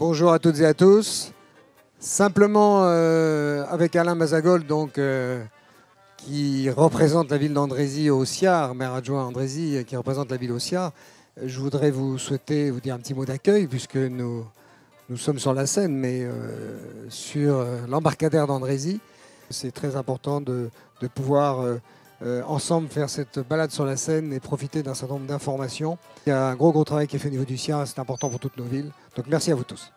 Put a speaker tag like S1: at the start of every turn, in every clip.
S1: Bonjour à toutes et à tous. Simplement, avec Alain Mazagol, donc, qui représente la ville d'Andrézy au Siar, maire adjoint Andrézy, qui représente la ville au Siar, je voudrais vous dire un petit mot d'accueil, puisque nous sommes sur la Seine, mais sur l'embarcadère d'Andrézy. C'est très important de pouvoir ensemble faire cette balade sur la Seine et profiter d'un certain nombre d'informations. Il y a un gros travail qui est fait au niveau du Siar, c'est important pour toutes nos villes. Donc merci à vous tous.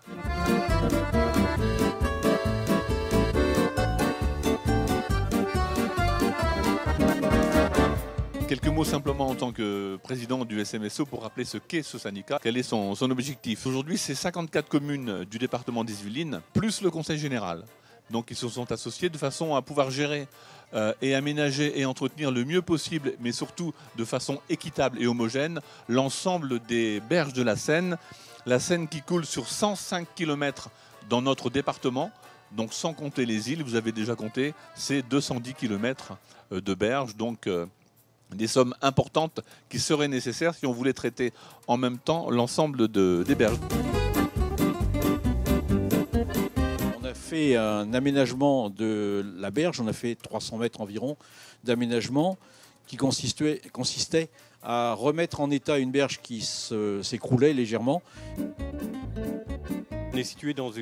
S2: Quelques mots simplement en tant que président du SMSO pour rappeler ce qu'est ce syndicat, quel est son objectif. Aujourd'hui, c'est 54 communes du département d'Ille-et-Vilaine, plus le conseil général. Donc ils se sont associés de façon à pouvoir gérer et aménager et entretenir le mieux possible, mais surtout de façon équitable et homogène, l'ensemble des berges de la Seine. La Seine qui coule sur 105 km dans notre département, donc sans compter les îles, vous avez déjà compté, c'est 210 km de berges. Donc des sommes importantes qui seraient nécessaires si on voulait traiter en même temps l'ensemble des berges.
S3: On a fait un aménagement de la berge, on a fait 300 mètres environ d'aménagement qui consistait à remettre en état une berge qui s'écroulait légèrement.
S4: On est situé dans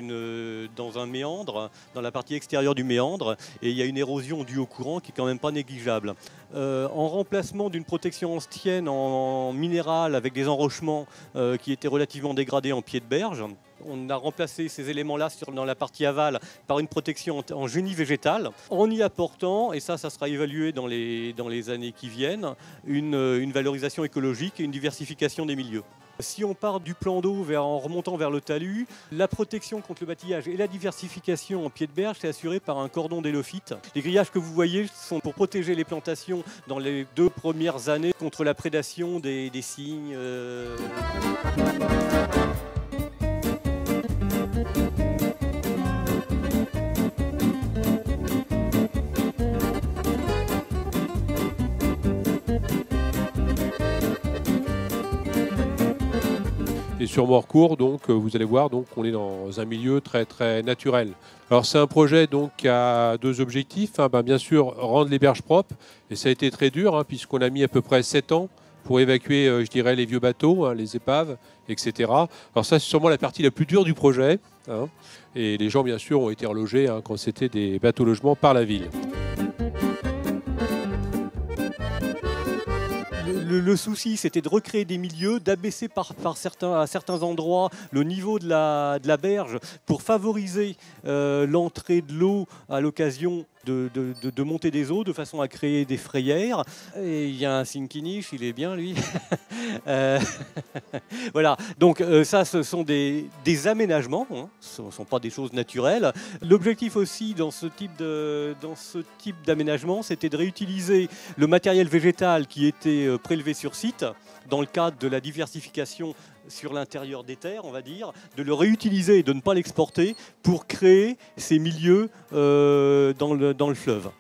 S4: un méandre, dans la partie extérieure du méandre, et il y a une érosion due au courant qui est quand même pas négligeable. En remplacement d'une protection ancienne en minéral avec des enrochements qui étaient relativement dégradés en pied de berge, on a remplacé ces éléments-là dans la partie aval par une protection en génie végétal, en y apportant, et ça sera évalué dans les années qui viennent, une valorisation écologique et une diversification des milieux. Si on part du plan d'eau en remontant vers le talus, la protection contre le bâtillage et la diversification en pied de berge est assurée par un cordon d'élophyte. Les grillages que vous voyez sont pour protéger les plantations dans les 2 premières années contre la prédation des cygnes.
S5: Et sur Morcourt, donc, vous allez voir, donc, on est dans un milieu très naturel. Alors c'est un projet donc, qui a 2 objectifs. Bien sûr, rendre les berges propres. Et ça a été très dur, puisqu'on a mis à peu près 7 ans pour évacuer, je dirais, les vieux bateaux, les épaves, etc. Alors ça, c'est sûrement la partie la plus dure du projet. Et les gens, bien sûr, ont été relogés quand c'était des bateaux-logements par la ville.
S4: Le souci, c'était de recréer des milieux, d'abaisser à certains endroits le niveau de la berge pour favoriser l'entrée de l'eau à l'occasion de monter des eaux, de façon à créer des frayères. Et il y a un Sinkinish, il est bien lui. Voilà, donc ça ce sont des aménagements, ce ne sont pas des choses naturelles. L'objectif aussi dans ce type d'aménagement, c'était de réutiliser le matériel végétal qui était prélevé sur site dans le cadre de la diversification sur l'intérieur des terres, on va dire, de le réutiliser et de ne pas l'exporter pour créer ces milieux dans le fleuve.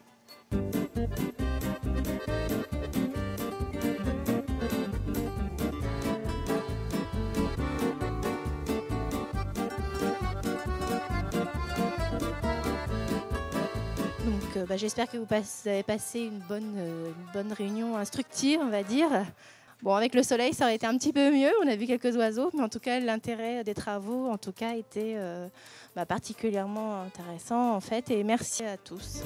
S6: Donc, j'espère que vous avez passé une bonne réunion instructive, on va dire. Bon, avec le soleil, ça aurait été un petit peu mieux. On a vu quelques oiseaux, mais en tout cas, l'intérêt des travaux, en tout cas, était particulièrement intéressant, en fait. Et merci à tous.